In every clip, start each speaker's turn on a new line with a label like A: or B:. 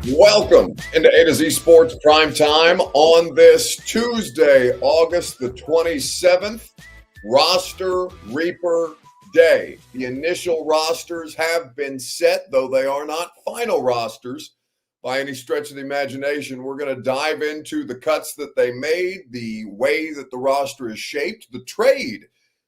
A: Welcome into A to Z Sports Prime Time on this Tuesday, August the 27th, Roster Reaper Day. The initial rosters have been set, though they are not final rosters by any stretch of the imagination. We're going to dive into the cuts that they made, the way that the roster is shaped, the trade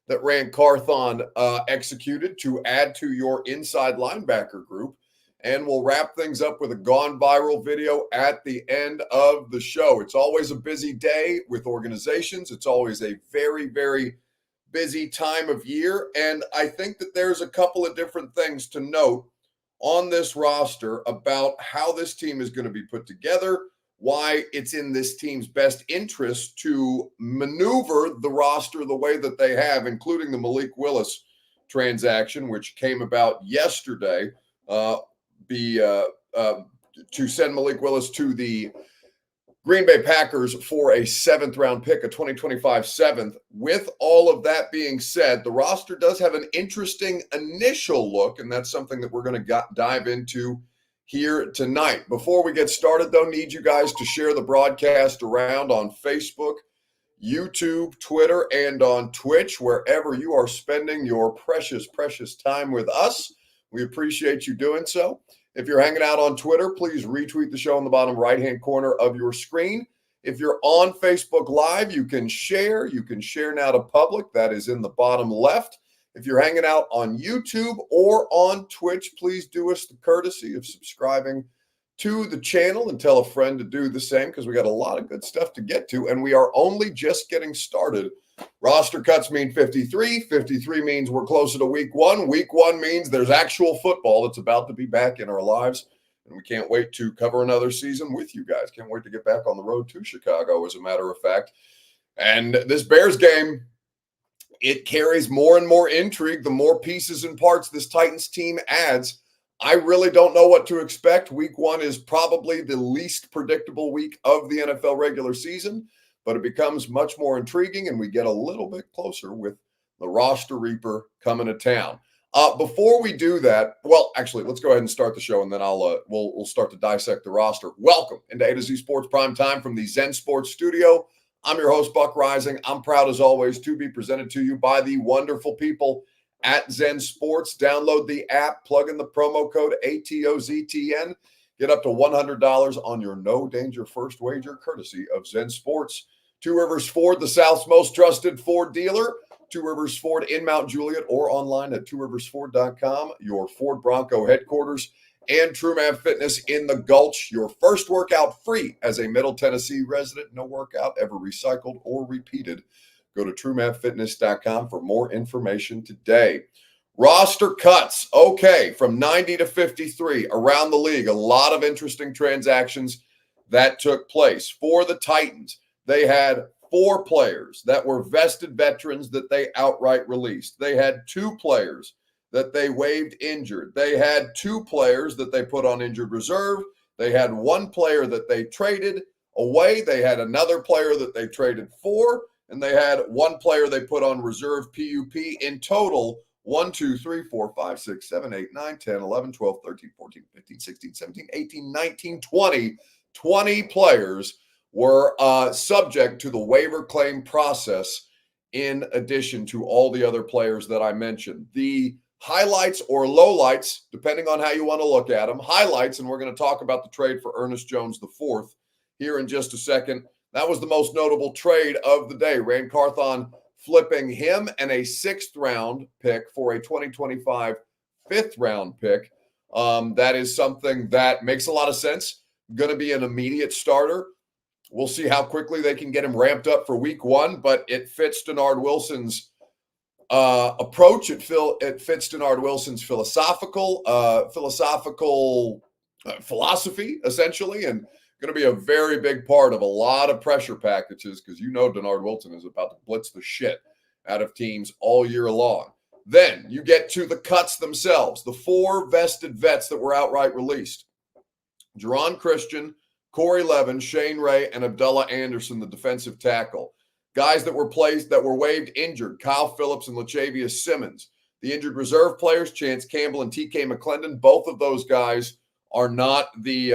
A: that Rand Carthon executed to add to your inside linebacker group. And we'll wrap things up with a gone viral video at the end of the show. It's always a busy day with organizations. It's always a very, very busy time of year. And I think that there's a couple of different things to note on this roster about how this team is going to be put together, why it's in this team's best interest to maneuver the roster the way that they have, including the Malik Willis transaction, which came about yesterday. To send Malik Willis to the Green Bay Packers for a 7th-round pick, a 2025 7th. With all of that being said, the roster does have an interesting initial look, and that's something that we're going to dive into here tonight. Before we get started, though, need you guys to share the broadcast around on Facebook, YouTube, Twitter, and on Twitch, wherever you are spending your precious, precious time with us. We appreciate you doing so. If you're hanging out on Twitter, please retweet the show in the bottom right-hand corner of your screen. If you're on Facebook Live, you can share. You can share now to public. That is in the bottom left. If you're hanging out on YouTube or on Twitch, please do us the courtesy of subscribing to the channel and tell a friend to do the same, because we got a lot of good stuff to get to, and we are only just getting started. Roster cuts mean 53. 53 means we're closer to week one. Week one means there's actual football that's about to be back in our lives, and we can't wait to cover another season with you guys. Can't wait to get back on the road to Chicago, as a matter of fact. And this Bears game, it carries more and more intrigue the more pieces and parts this Titans team adds. I really don't know what to expect. Week one is probably the least predictable week of the NFL regular season, but it becomes much more intriguing, and we get a little bit closer with the Roster Reaper coming to town. Before we do that, well, actually, let's go ahead and start the show, and then we'll start to dissect the roster. Welcome into A to Z Sports Prime Time from the Zen Sports Studio. I'm your host, Buck Rising. I'm proud, as always, to be presented to you by the wonderful people at Zen Sports. Download the app, plug in the promo code ATOZTN, get up to $100 on your no danger first wager, courtesy of Zen Sports. Two Rivers Ford, the South's most trusted Ford dealer. Two Rivers Ford in Mount Juliet, or online at tworiversford.com, your Ford Bronco headquarters, and TrueMav Fitness in the Gulch. Your first workout free as a Middle Tennessee resident. No workout ever recycled or repeated. Go to TrueMavFitness.com for more information today. Roster cuts. Okay, from 90 to 53 around the league. A lot of interesting transactions that took place. For the Titans, they had 4 players that were vested veterans that they outright released. They had 2 players that they waived injured. They had 2 players that they put on injured reserve. They had 1 player that they traded away. They had another player that they traded for. And they had 1 player they put on reserve PUP. In total, 1, 2, 3, 4, 5, 6, 7, 8, 9, 10, 11, 12, 13, 14, 15, 16, 17, 18, 19, 20. 20 players were subject to the waiver claim process, in addition to all the other players that I mentioned. The highlights or lowlights, depending on how you want to look at them, highlights, and we're going to talk about the trade for Ernest Jones IV here in just a second. That was the most notable trade of the day. Rand Carthon flipping him and a 6th-round pick for a 2025 5th-round pick. That is something that makes a lot of sense. Going to be an immediate starter. We'll see how quickly they can get him ramped up for week one, but it fits Denard Wilson's approach. It fits Denard Wilson's philosophical philosophy, essentially, and going to be a very big part of a lot of pressure packages, because Denard Wilson is about to blitz the shit out of teams all year long. Then you get to the cuts themselves, the 4 vested vets that were outright released. Jerron Christian, Corey Levin, Shane Ray, and Abdullah Anderson, the defensive tackle. Guys that were waived injured, Kyle Phillips and Lachavius Simmons. The injured reserve players, Chance Campbell and TK McClendon, both of those guys are not the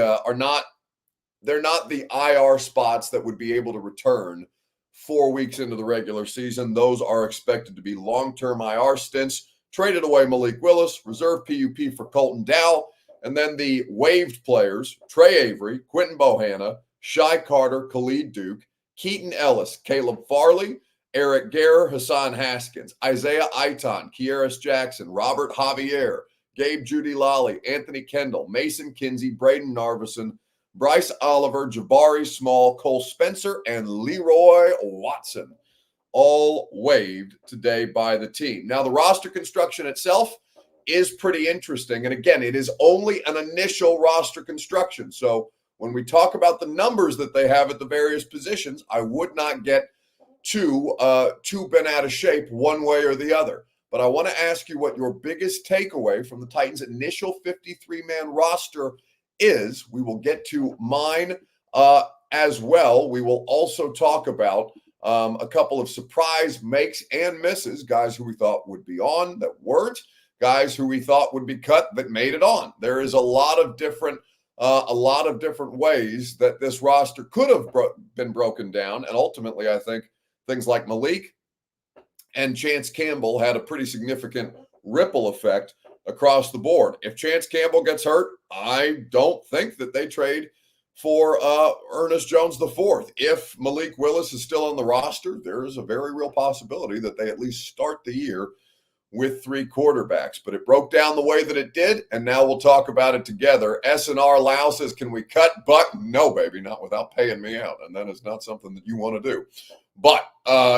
A: they're not the IR spots that would be able to return 4 weeks into the regular season. Those are expected to be long-term IR stints. Traded away Malik Willis, reserve PUP for Colton Dow, and then the waived players, Trey Avery, Quentin Bohanna, Shy Carter, Khalid Duke, Keaton Ellis, Caleb Farley, Eric Guerre, Hassan Haskins, Isaiah Aiton, Kieris Jackson, Robert Javier, Gabe Judy Lally, Anthony Kendall, Mason Kinsey, Braden Narvison, Bryce Oliver, Jabari Small, Cole Spencer, and Leroy Watson, all waived today by the team. Now, the roster construction itself is pretty interesting. And again, it is only an initial roster construction. So when we talk about the numbers that they have at the various positions, I would not get too bent out of shape one way or the other. But I want to ask you what your biggest takeaway from the Titans' initial 53-man roster is. We will get to mine as well. We will also talk about a couple of surprise makes and misses, guys who we thought would be on that weren't, guys who we thought would be cut that made it on. There is a lot of different ways that this roster could have been broken down, and ultimately, I think things like Malik and Chance Campbell had a pretty significant ripple effect across the board. If Chance Campbell gets hurt, I don't think that they trade for Ernest Jones IV. If Malik Willis is still on the roster, there is a very real possibility that they at least start the year with 3 quarterbacks. But it broke down the way that it did, and now we'll talk about it together. SNR Lau says, can we cut Buck? No, baby, not without paying me out, and that is not something that you want to do. But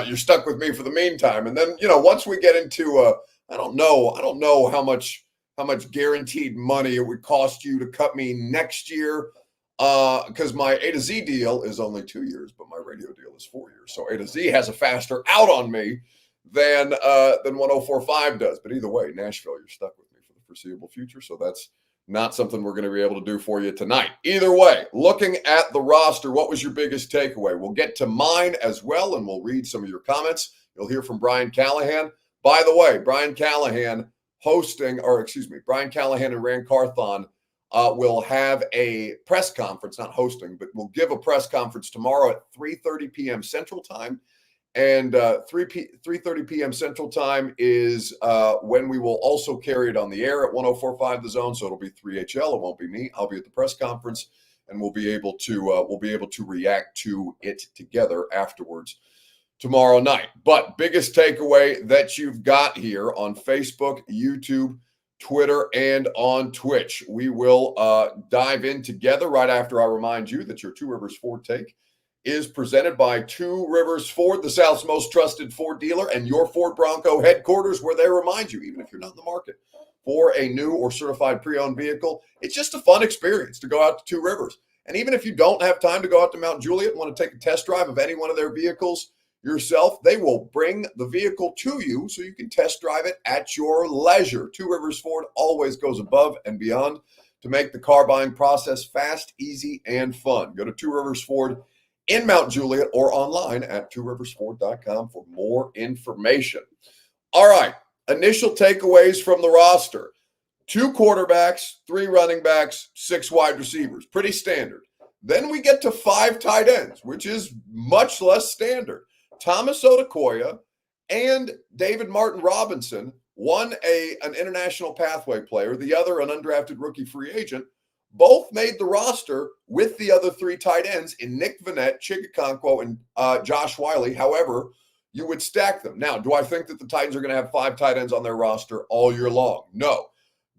A: you're stuck with me for the meantime. And then, once we get into I don't know how much guaranteed money it would cost you to cut me next year, because my A to Z deal is only 2 years, but my radio deal is 4 years. So A to Z has a faster out on me than 1045 does. But either way, Nashville, you're stuck with me for the foreseeable future. So that's not something we're going to be able to do for you tonight. Either way, looking at the roster, what was your biggest takeaway? We'll get to mine as well, and we'll read some of your comments. You'll hear from Brian Callahan. By the way, Brian Callahan and Rand Carthon will have a press conference, not hosting, but will give a press conference tomorrow at 3:30 p.m. Central Time. And 3:30 p.m. Central Time is when we will also carry it on the air at 1045 The Zone. So it'll be 3HL. It won't be me. I'll be at the press conference, and we'll be able to react to it together afterwards tomorrow night. But biggest takeaway that you've got here on Facebook, YouTube, Twitter, and on Twitch. We will dive in together right after I remind you that your Two Rivers Ford take is presented by Two Rivers Ford, the South's most trusted Ford dealer, and your Ford Bronco headquarters, where they remind you, even if you're not in the market for a new or certified pre-owned vehicle, it's just a fun experience to go out to Two Rivers. And even if you don't have time to go out to Mount Juliet and want to take a test drive of any one of their vehicles yourself, they will bring the vehicle to you so you can test drive it at your leisure. Two Rivers Ford always goes above and beyond to make the car buying process fast, easy, and fun. Go to Two Rivers Ford in Mount Juliet or online at tworiversford.com for more information. All right, initial takeaways from the roster. 2 quarterbacks, 3 running backs, 6 wide receivers. Pretty standard. Then we get to 5 tight ends, which is much less standard. Thomas Odukoya and David Martin Robinson, one an international pathway player, the other an undrafted rookie free agent, both made the roster with the other 3 tight ends in Nick Vannett, Chigakonkwo, and Josh Wiley. However, you would stack them. Now, do I think that the Titans are going to have 5 tight ends on their roster all year long? No.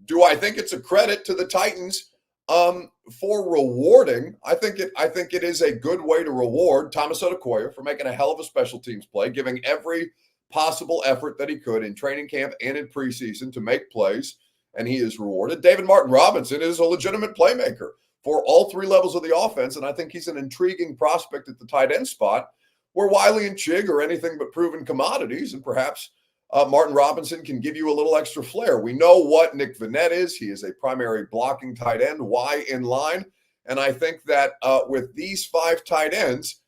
A: Do I think it's a credit to the Titans for rewarding? I think it is a good way to reward Thomas Odukoya for making a hell of a special teams play, giving every possible effort that he could in training camp and in preseason to make plays, and he is rewarded. David Martin Robinson is a legitimate playmaker for all 3 levels of the offense, and I think he's an intriguing prospect at the tight end spot, where Wiley and Chig are anything but proven commodities, and perhaps Martin Robinson can give you a little extra flair. We know what Nick Vannett is. He is a primary blocking tight end, Y in line, and I think that with these 5 tight ends,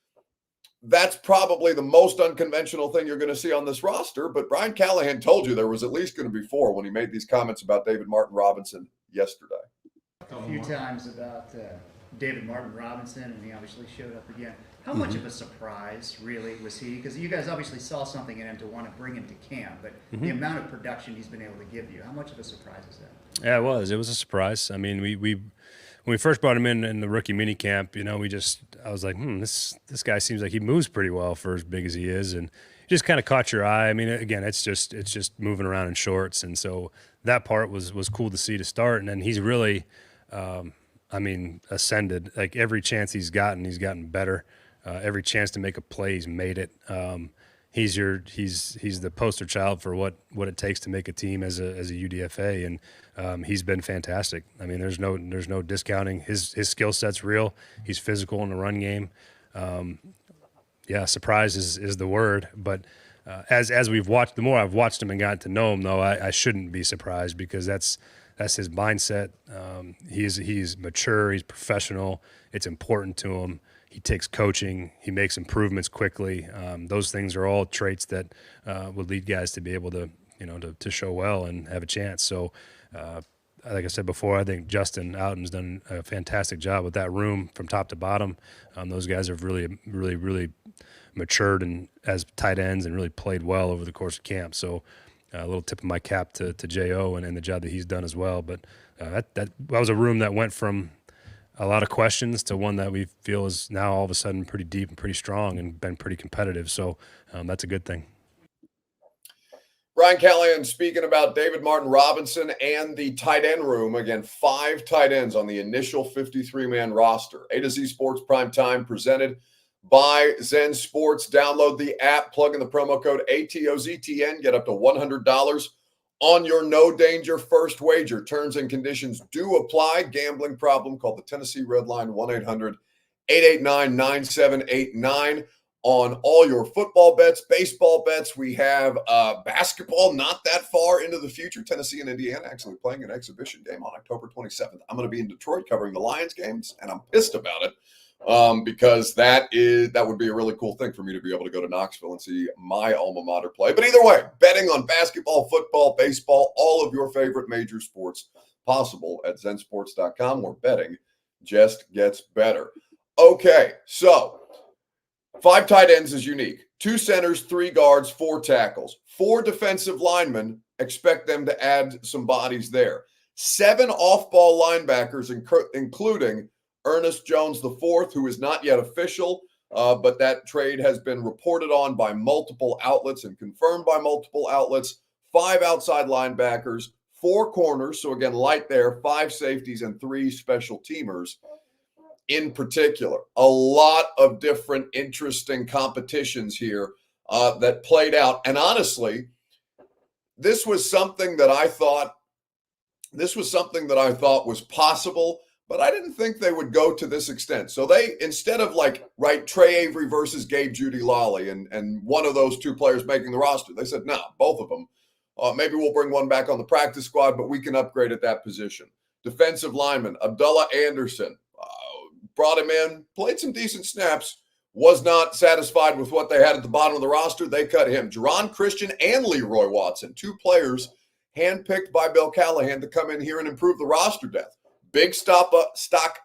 A: that's probably the most unconventional thing you're going to see on this roster. But Brian Callahan told you there was at least going to be 4 when he made these comments about David Martin Robinson yesterday.
B: A few times about David Martin Robinson, and he obviously showed up again. How much of a surprise, really, was he? Because you guys obviously saw something in him to want to bring him to camp, but the amount of production he's been able to give you, how much of a surprise is that?
C: Yeah, it was. It was a surprise. I mean, we when we first brought him in the rookie mini camp, I was like, this guy seems like he moves pretty well for as big as he is, and he just kind of caught your eye. I mean, again, it's just moving around in shorts, and so that part was cool to see to start, and then he's really, ascended. Like every chance he's gotten better. Every chance to make a play, he's made it. He's the poster child for what it takes to make a team as a UDFA, and he's been fantastic. I mean, there's no discounting his skill set's real. He's physical in the run game. Yeah, surprise is the word. But as we've watched, the more I've watched him and gotten to know him, though, I shouldn't be surprised because that's his mindset. He's mature. He's professional. It's important to him. He takes coaching. He makes improvements quickly. Those things are all traits that would lead guys to be able to, to show well and have a chance. So, like I said before, I think Justin Outen's done a fantastic job with that room from top to bottom. Those guys have really, really, really matured and as tight ends and really played well over the course of camp. So, a little tip of my cap to Jo and the job that he's done as well. But that was a room that went from a lot of questions to one that we feel is now all of a sudden pretty deep and pretty strong and been pretty competitive. So that's a good thing.
A: Brian Callahan speaking about David Martin Robinson and the tight end room. Again, 5 tight ends on the initial 53-man roster. A to Z Sports Prime Time presented by Zen Sports. Download the app, plug in the promo code ATOZTN, get up to $100 on your no danger first wager. Terms and conditions do apply. Gambling problem, call the Tennessee Red Line 1-800-889-9789 on all your football bets, baseball bets. We have basketball not that far into the future. Tennessee and Indiana actually playing an exhibition game on October 27th. I'm going to be in Detroit covering the Lions games, and I'm pissed about it. Because that would be a really cool thing for me to be able to go to Knoxville and see my alma mater play. But either way, betting on basketball, football, baseball, all of your favorite major sports possible at zensports.com, where betting just gets better. Okay, so 5 tight ends is unique. 2 centers, 3 guards, 4 tackles. 4 defensive linemen, expect them to add some bodies there. 7 off-ball linebackers, including Ernest Jones IV, who is not yet official, but that trade has been reported on by multiple outlets and confirmed by multiple outlets. 5 outside linebackers, 4 corners, so again, light there, 5 safeties, and 3 special teamers in particular. A lot of different interesting competitions here that played out. And honestly, this was something that I thought was possible, but I didn't think they would go to this extent. So they, instead of Trey Avery versus Gabe Judy Lolly and one of those 2 players making the roster, they said, no, both of them. Maybe we'll bring one back on the practice squad, but we can upgrade at that position. Defensive lineman, Abdullah Anderson, brought him in, played some decent snaps, was not satisfied with what they had at the bottom of the roster. They cut him. Jerron Christian and Leroy Watson, 2 players handpicked by Bill Callahan to come in here and improve the roster depth. Big stock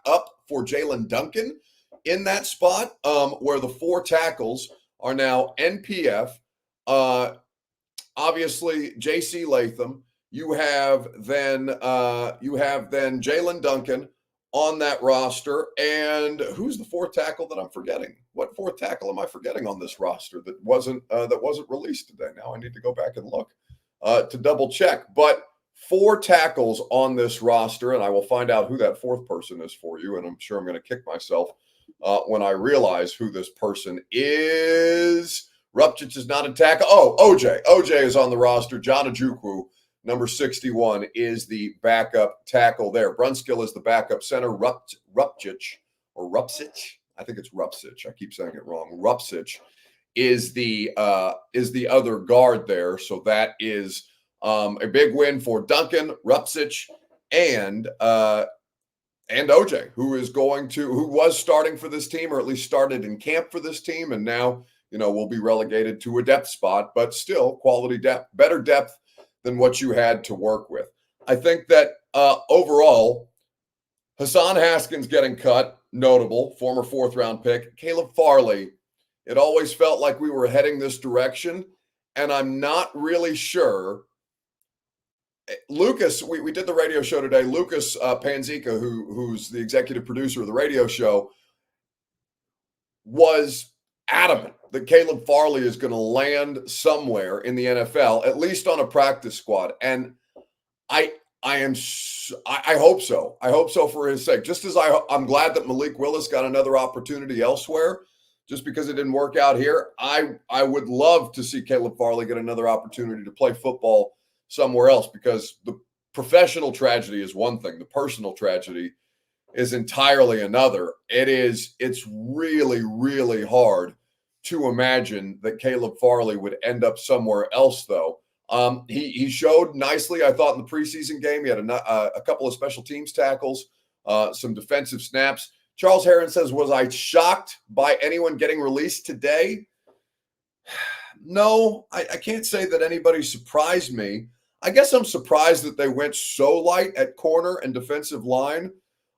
A: up for Jalen Duncan in that spot, where the 4 tackles are now NPF. Obviously, J.C. Latham. You have then Jalen Duncan on that roster. And who's the 4th tackle that I'm forgetting? What 4th tackle am I forgetting on this roster that wasn't released today? Now I need to go back and look to double check. But 4 tackles on this roster, and I will find out who that 4th person is for you, and I'm sure I'm going to kick myself when I realize who this person is. Rupchich is not a tackle. Oh, OJ. OJ is on the roster. John Ojukwu, number 61, is the backup tackle there. Brunskill is the backup center. Rupchich, I think it's Rupsich. I keep saying it wrong. Rupsich is the other guard there, so that is a big win for Duncan, Rupsich, and OJ, who was starting for this team, or at least started in camp for this team, and now will be relegated to a depth spot, but still quality depth, better depth than what you had to work with. I think that overall, Hassan Haskins getting cut, notable, former 4th-round pick. Caleb Farley, it always felt like we were heading this direction, and I'm not really sure. Lucas, we did the radio show today. Lucas Panzica, who's the executive producer of the radio show, was adamant that Caleb Farley is going to land somewhere in the NFL, at least on a practice squad. And I hope so. I hope so for his sake. Just as I'm glad that Malik Willis got another opportunity elsewhere, just because it didn't work out here. I would love to see Caleb Farley get another opportunity to play football somewhere else, because the professional tragedy is one thing. The personal tragedy is entirely another. It's really, really hard to imagine that Caleb Farley would end up somewhere else, though. He showed nicely, I thought, in the preseason game. He had a couple of special teams tackles, some defensive snaps. Charles Heron says, was I shocked by anyone getting released today? No, I can't say that anybody surprised me. I guess I'm surprised that they went so light at corner and defensive line,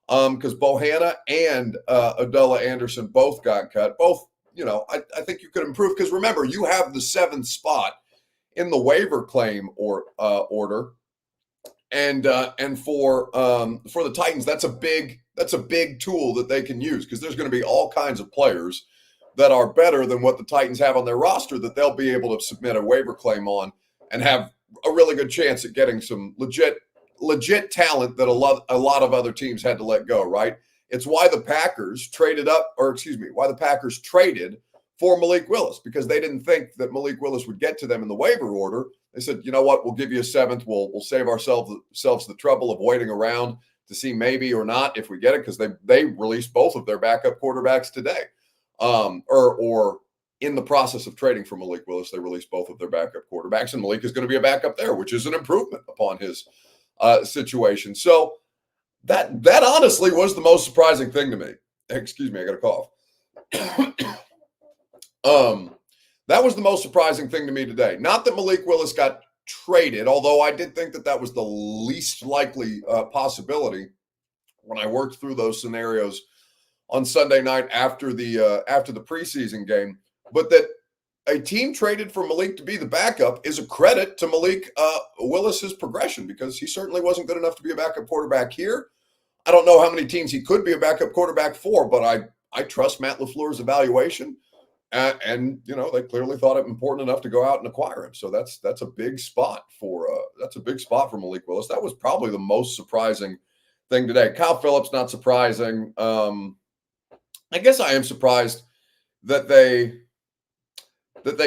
A: because Bohanna and Adela Anderson both got cut. Both, I think you could improve, because remember, you have the 7th spot in the waiver claim order, and for the Titans, that's a big tool that they can use, because there's going to be all kinds of players that are better than what the Titans have on their roster that they'll be able to submit a waiver claim on and have a really good chance at getting some legit talent that a lot of other teams had to let go, right? It's why the Packers traded for Malik Willis, because they didn't think that Malik Willis would get to them in the waiver order. They said, you know what, we'll give you a 7th. We'll save ourselves the trouble of waiting around to see maybe or not if we get it, because they released both of their backup quarterbacks today. Or in the process of trading for Malik Willis, they released both of their backup quarterbacks, and Malik is going to be a backup there, which is an improvement upon his situation. So that honestly was the most surprising thing to me. Excuse me, I got a cough. That was the most surprising thing to me today. Not that Malik Willis got traded, although I did think that was the least likely possibility when I worked through those scenarios on Sunday night after the preseason game. But that a team traded for Malik to be the backup is a credit to Malik Willis's progression, because he certainly wasn't good enough to be a backup quarterback here. I don't know how many teams he could be a backup quarterback for, but I trust Matt LaFleur's evaluation. And they clearly thought it important enough to go out and acquire him. So that's a big spot for Malik Willis. That was probably the most surprising thing today. Kyle Phillips, not surprising. I guess I am surprised that they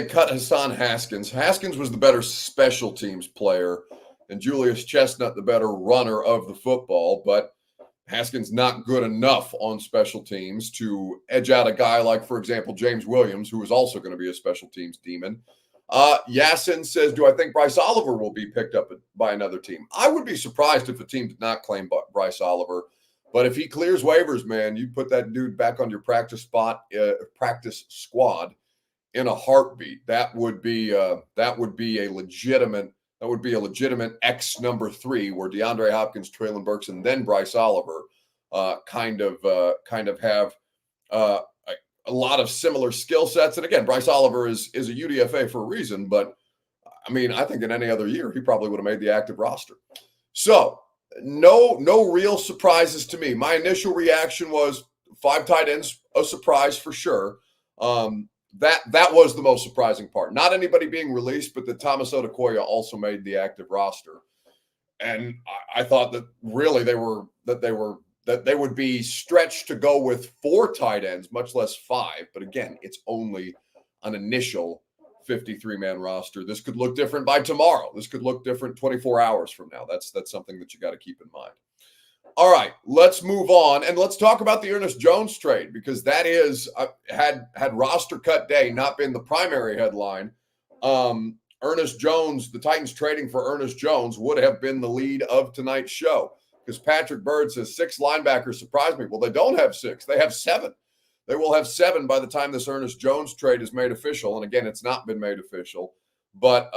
A: cut Hassan Haskins. Haskins was the better special teams player, and Julius Chestnut the better runner of the football, but Haskins not good enough on special teams to edge out a guy like, for example, James Williams, who is also going to be a special teams demon. Yasin says, do I think Bryce Oliver will be picked up by another team? I would be surprised if a team did not claim Bryce Oliver. But if he clears waivers, man, you put that dude back on your practice squad in a heartbeat. That would be a legitimate X number 3, where DeAndre Hopkins, Traylon Burks, and then Bryce Oliver kind of have a lot of similar skill sets. And again, Bryce Oliver is a UDFA for a reason, but I mean, I think in any other year he probably would have made the active roster. So no real surprises to me. My initial reaction was 5 tight ends, a surprise for sure. That was the most surprising part. Not anybody being released, but that Thomas Odukoya also made the active roster. And I thought that really they would be stretched to go with 4 tight ends, much less 5. But again, it's only an initial 53-man roster. This could look different by tomorrow. This could look different 24 hours from now. That's something that you got to keep in mind. All right, let's move on, and let's talk about the Ernest Jones trade, because that is had roster cut day not been the primary headline. Ernest Jones, the Titans trading for Ernest Jones would have been the lead of tonight's show, because Patrick Bird says 6 linebackers surprised me. Well, they don't have 6; they have 7. They will have 7 by the time this Ernest Jones trade is made official. And again, it's not been made official. But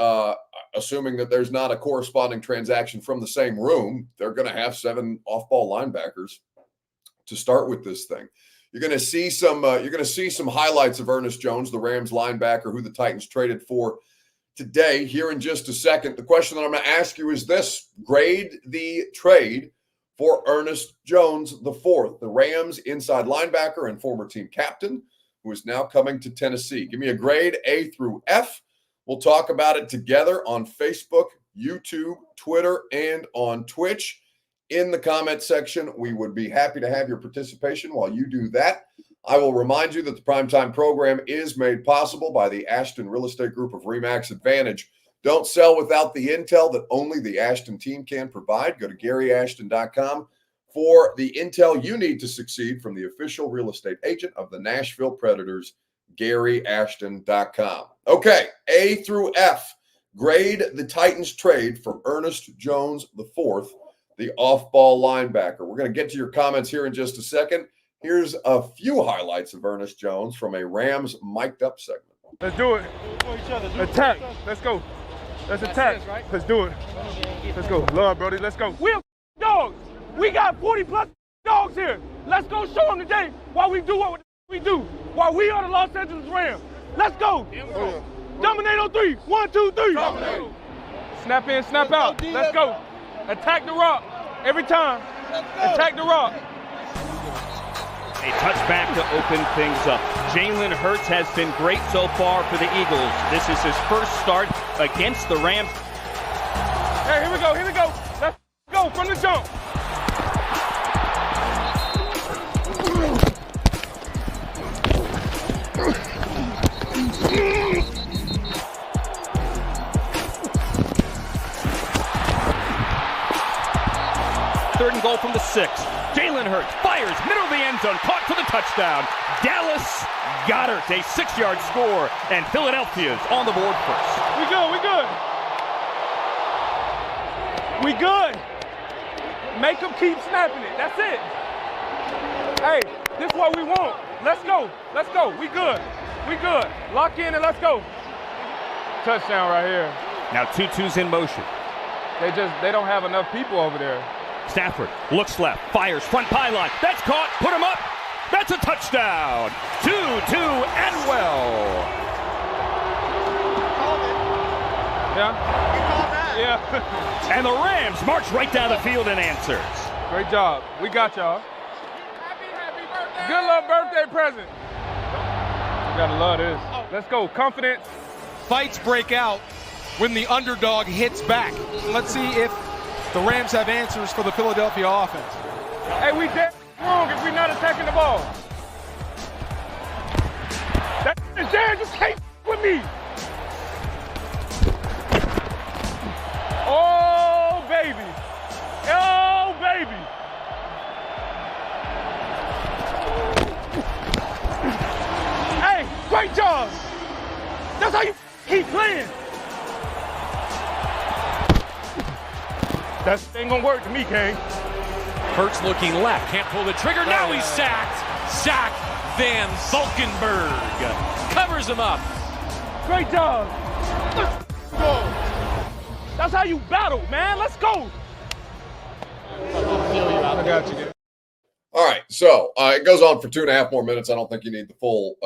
A: assuming that there's not a corresponding transaction from the same room, they're going to have 7 off-ball linebackers. to start with this thing. You're going to see some highlights of Ernest Jones, the Rams linebacker, who the Titans traded for today, here in just a second. The question that I'm going to ask you is this: grade the trade for Ernest Jones IV, the Rams inside linebacker and former team captain, who is now coming to Tennessee. Give me a grade A through F. We'll talk about it together on Facebook, YouTube, Twitter, and on Twitch. In the comment section, we would be happy to have your participation. While you do that, I will remind you that the Primetime program is made possible by the Ashton Real Estate Group of RE/MAX Advantage. Don't sell without the intel that only the Ashton team can provide. Go to GaryAshton.com for the intel you need to succeed from the official real estate agent of the Nashville Predators, GaryAshton.com. Okay, A through F. Grade the Titans trade for Ernest Jones IV, the off-ball linebacker. We're going to get to your comments here in just a second. Here's a few highlights of Ernest Jones from a Rams mic'd up segment.
D: Let's do it. Attack. Let's go. Let's attack. Let's do it. Let's go. Love, Brody. Let's go. We're dogs. We got 40-plus dogs here. Let's go show them today why we do what we do. Why we are the Los Angeles Rams. Let's go. Dominate on 3. 1, 2, 3. Dominate. Snap in, snap out. Let's go. Attack the rock every time. Attack the rock.
E: A touchback to open things up. Jalen Hurts has been great so far for the Eagles. This is his first start against the Rams.
D: Hey, here we go, here we go. Let's go from the jump.
E: Third and goal from the 6. Jalen Hurts fires, middle of the end zone, caught for the touchdown. Dallas Goedert, a 6-yard score, and Philadelphia's on the board first.
D: We good, we good. We good. Make them keep snapping it, that's it. Hey, this is what we want. Let's go, let's go, we good. We good, lock in and let's go. Touchdown right here.
E: Now Tutu's in motion.
D: They don't have enough people over there.
E: Stafford looks left, fires, front pylon. That's caught, put him up. That's a touchdown. Tutu and well.
D: Yeah? Yeah.
E: And the Rams march right down the field and answers.
D: Great job. We got y'all. Happy birthday. Good luck birthday present. You gotta love this. Let's go. Confidence.
F: Fights break out when the underdog hits back. Let's see if the Rams have answers for the Philadelphia offense.
D: Hey, we dead wrong if we're not attacking the ball. That is there, just can't with me. Oh, baby. Oh, baby. Hey, great job. That's how you keep playing. That ain't gonna work to me, Kane.
G: Hurts looking left, can't pull the trigger. Now he's sacked. Zach Van Valkenburg covers him up.
D: Great job. Let's go. That's how you battle, man. Let's go. I got you.
A: All right, so it goes on for 2.5 more minutes. I don't think you need the full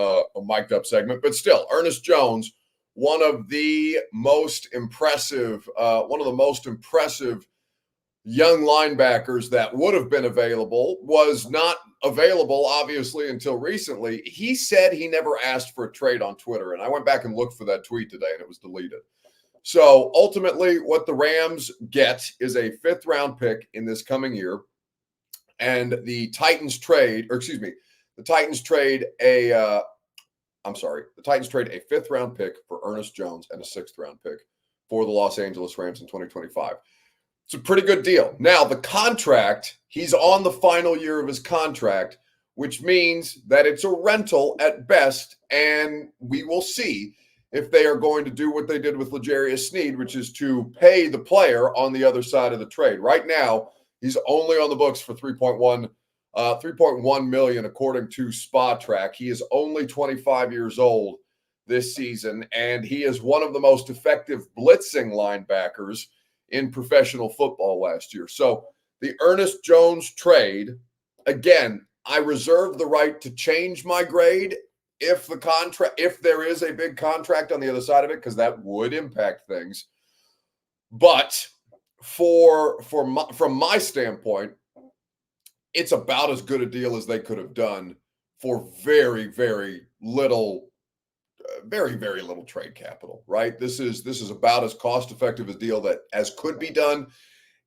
A: mic'd up segment, but still, Ernest Jones, one of the most impressive young linebackers that would have been available, was not available, obviously, until recently. He said he never asked for a trade on Twitter, and I went back and looked for that tweet today, and it was deleted. So ultimately, what the Rams get is a 5th-round pick in this coming year, and the Titans trade a 5th-round pick for Ernest Jones and a 6th-round pick for the Los Angeles Rams in 2025. It's a pretty good deal. Now, the contract, he's on the final year of his contract, which means that it's a rental at best, and we will see if they are going to do what they did with L'Jarius Sneed, which is to pay the player on the other side of the trade. Right now, he's only on the books for $3.1 million, according to SpaTrack. He is only 25 years old this season, and he is one of the most effective blitzing linebackers in professional football last year. So the Ernest Jones trade again, I reserve the right to change my grade if there is a big contract on the other side of it, because that would impact things. But from my standpoint, it's about as good a deal as they could have done for very, very little trade capital, right? This is about as cost effective a deal as could be done.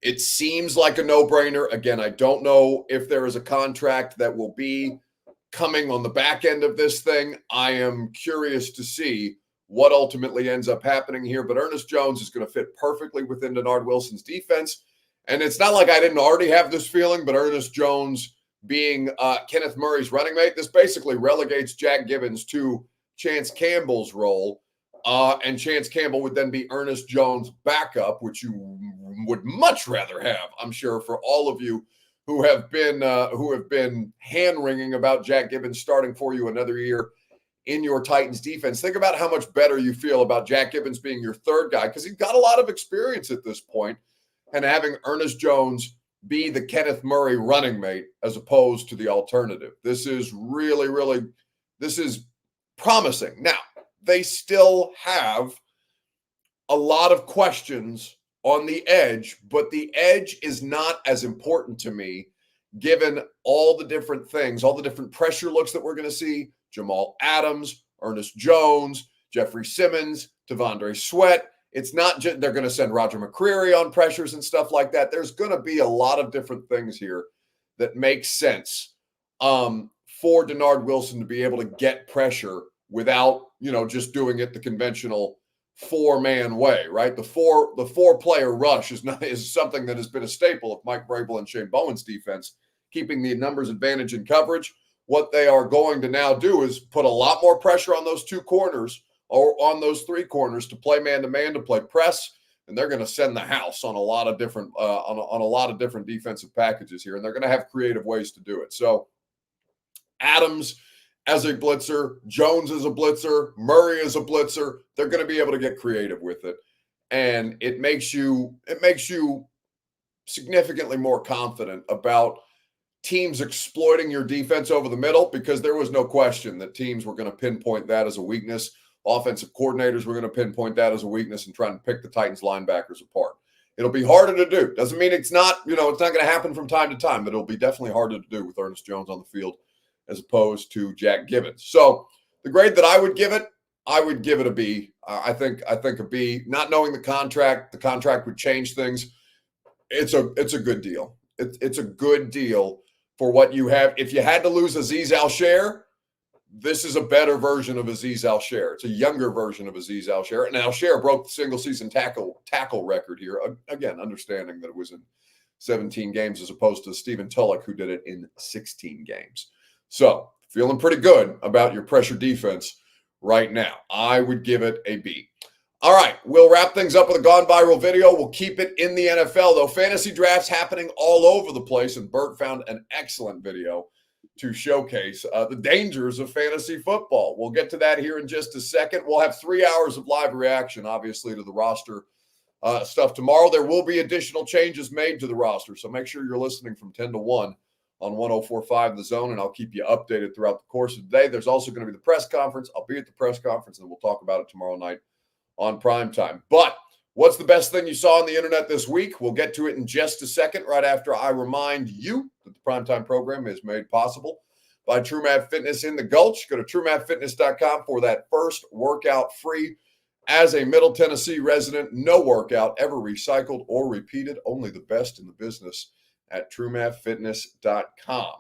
A: It seems like a no-brainer. Again, I don't know if there is a contract that will be coming on the back end of this thing. I am curious to see what ultimately ends up happening here, but Ernest Jones is going to fit perfectly within Denard Wilson's defense. And it's not like I didn't already have this feeling, but Ernest Jones being Kenneth Murray's running mate, this basically relegates Jack Gibbons to Chance Campbell's role. And Chance Campbell would then be Ernest Jones' backup, which you would much rather have, I'm sure, for all of you who have been hand-wringing about Jack Gibbons starting for you another year in your Titans defense. Think about how much better you feel about Jack Gibbons being your third guy, because he's got a lot of experience at this point, and having Ernest Jones be the Kenneth Murray running mate as opposed to the alternative. This is really promising. Now, they still have a lot of questions on the edge, but the edge is not as important to me given all the different things, all the different pressure looks that we're going to see. Jamal Adams, Ernest Jones, Jeffrey Simmons, Tavondre Sweat. It's not just they're going to send Roger McCreary on pressures and stuff like that. There's going to be a lot of different things here that make sense for Denard Wilson to be able to get pressure without, just doing it the conventional four-man way, right? The four-player rush is something that has been a staple of Mike Vrabel and Shane Bowen's defense, keeping the numbers advantage in coverage. What they are going to now do is put a lot more pressure on those two corners or on those three corners to play man-to-man, to play press, and they're going to send the house on a lot of different on a lot of different defensive packages here, and they're going to have creative ways to do it. So Adams as a blitzer, Jones as a blitzer, Murray as a blitzer, they're going to be able to get creative with it, and it makes you significantly more confident about teams exploiting your defense over the middle, because there was no question that teams were going to pinpoint that as a weakness. Offensive coordinators were going to pinpoint that as a weakness and try and pick the Titans linebackers apart. It'll be harder to do. Doesn't mean it's not going to happen from time to time, but it'll be definitely harder to do with Ernest Jones on the field as opposed to Jack Gibbons. So the grade that I would give it a B. I think a B. Not knowing the contract would change things. It's a good deal. It's a good deal for what you have. If you had to lose Azeez Al-Shaair, this is a better version of Azeez Al-Shaair. It's a younger version of Azeez Al-Shaair. And Al-Shaair broke the single-season tackle record here. Again, understanding that it was in 17 games as opposed to Stephen Tulloch, who did it in 16 games. So feeling pretty good about your pressure defense right now. I would give it a B. All right, we'll wrap things up with a gone viral video. We'll keep it in the NFL, though. Fantasy drafts happening all over the place, and Bert found an excellent video to showcase the dangers of fantasy football. We'll get to that here in just a second. We'll have 3 hours of live reaction, obviously, to the roster stuff tomorrow. There will be additional changes made to the roster, so make sure you're listening from 10 to 1 on 104.5 The Zone, and I'll keep you updated throughout the course of the day. There's also going to be the press conference. I'll be at the press conference, and we'll talk about it tomorrow night on primetime. But what's the best thing you saw on the internet this week? We'll get to it in just a second, right after I remind you that the primetime program is made possible by TrueMath Fitness in the Gulch. Go to TrueMathFitness.com for that first workout free. As a Middle Tennessee resident, no workout ever recycled or repeated. Only the best in the business at TrueMathFitness.com.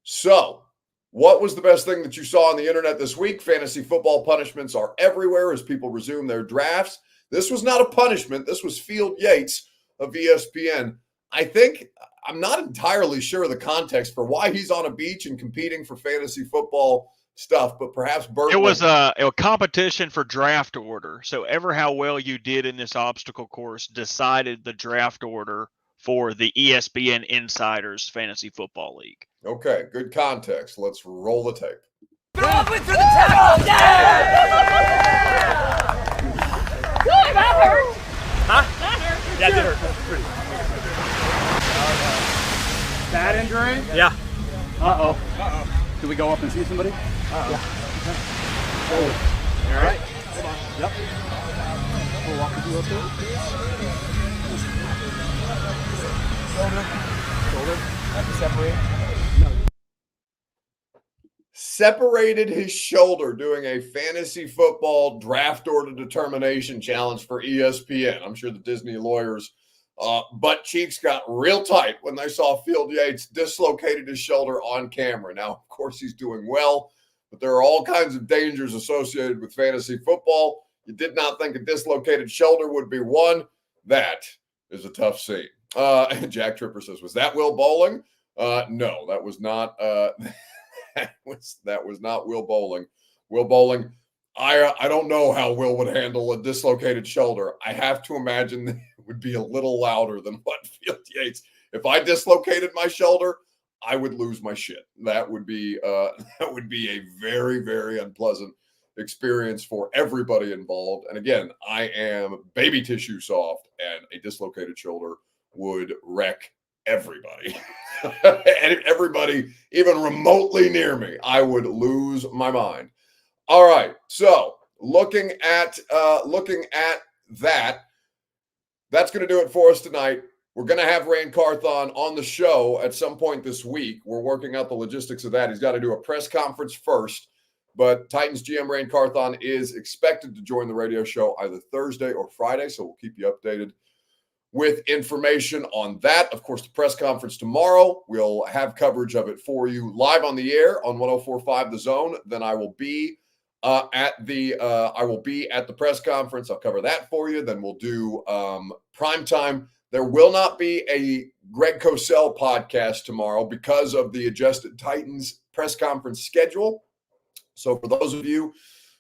A: So, what was the best thing that you saw on the internet this week? Fantasy football punishments are everywhere as people resume their drafts. This was not a punishment. This was Field Yates of ESPN. I'm not entirely sure of the context for why he's on a beach and competing for fantasy football stuff, but perhaps Bert.
H: It was a competition for draft order. So ever how well you did in this obstacle course decided the draft order for the ESPN Insiders Fantasy Football League.
A: Okay, good context. Let's roll the tape.
I: Throw up into the tackle! Yeah! Good, that hurt.
G: Huh?
I: That hurt.
G: Yeah, it did hurt. Pretty.
F: Bad injury?
G: Yeah.
J: Do we go up and see somebody? Yeah. Okay. All right. Hold on. Yep. We'll walk with you up there. Shoulder. Have to separate.
A: Separated his shoulder doing a fantasy football draft order determination challenge for ESPN. I'm sure the Disney lawyers' butt cheeks got real tight when they saw Field Yates dislocated his shoulder on camera. Now, of course, he's doing well, but there are all kinds of dangers associated with fantasy football. You did not think a dislocated shoulder would be one. That is a tough scene. Jack Tripper says, was that Will Bowling? No, that was not. That was not Will Bowling. Will Bowling, I don't know how Will would handle a dislocated shoulder. I have to imagine that it would be a little louder than what Field Yates. If I dislocated my shoulder, I would lose my shit. That would be a very, very unpleasant experience for everybody involved. And again, I am baby tissue soft, and a dislocated shoulder would wreck everybody. And everybody even remotely near me, I would lose my mind. All right, so looking at that, that's going to do it for us tonight. We're going to have Rain Carthon on the show at some point this week. We're working out the logistics of that. He's got to do a press conference first, but Titans GM Rain Carthon is expected to join the radio show either Thursday or Friday, so we'll keep you updated with information on that. Of course, the press conference tomorrow, we'll have coverage of it for you live on the air on 104.5 The Zone. Then I will be at the press conference. I'll cover that for you. Then we'll do primetime. There will not be a Greg Cosell podcast tomorrow because of the adjusted Titans press conference schedule. So for those of you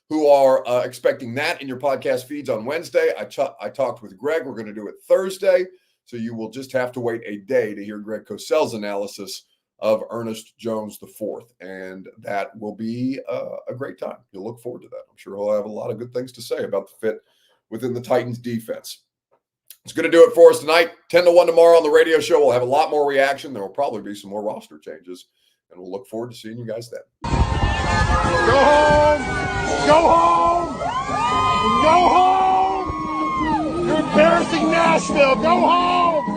A: who are expecting that in your podcast feeds on Wednesday, I talked with Greg. We're going to do it Thursday. So you will just have to wait a day to hear Greg Cosell's analysis of Ernest Jones IV. And that will be a great time. You'll look forward to that. I'm sure he'll have a lot of good things to say about the fit within the Titans defense. It's going to do it for us tonight. 10 to 1 tomorrow on the radio show. We'll have a lot more reaction. There will probably be some more roster changes. And we'll look forward to seeing you guys then.
D: Go home! Go home! Go home! You're embarrassing Nashville! Go home!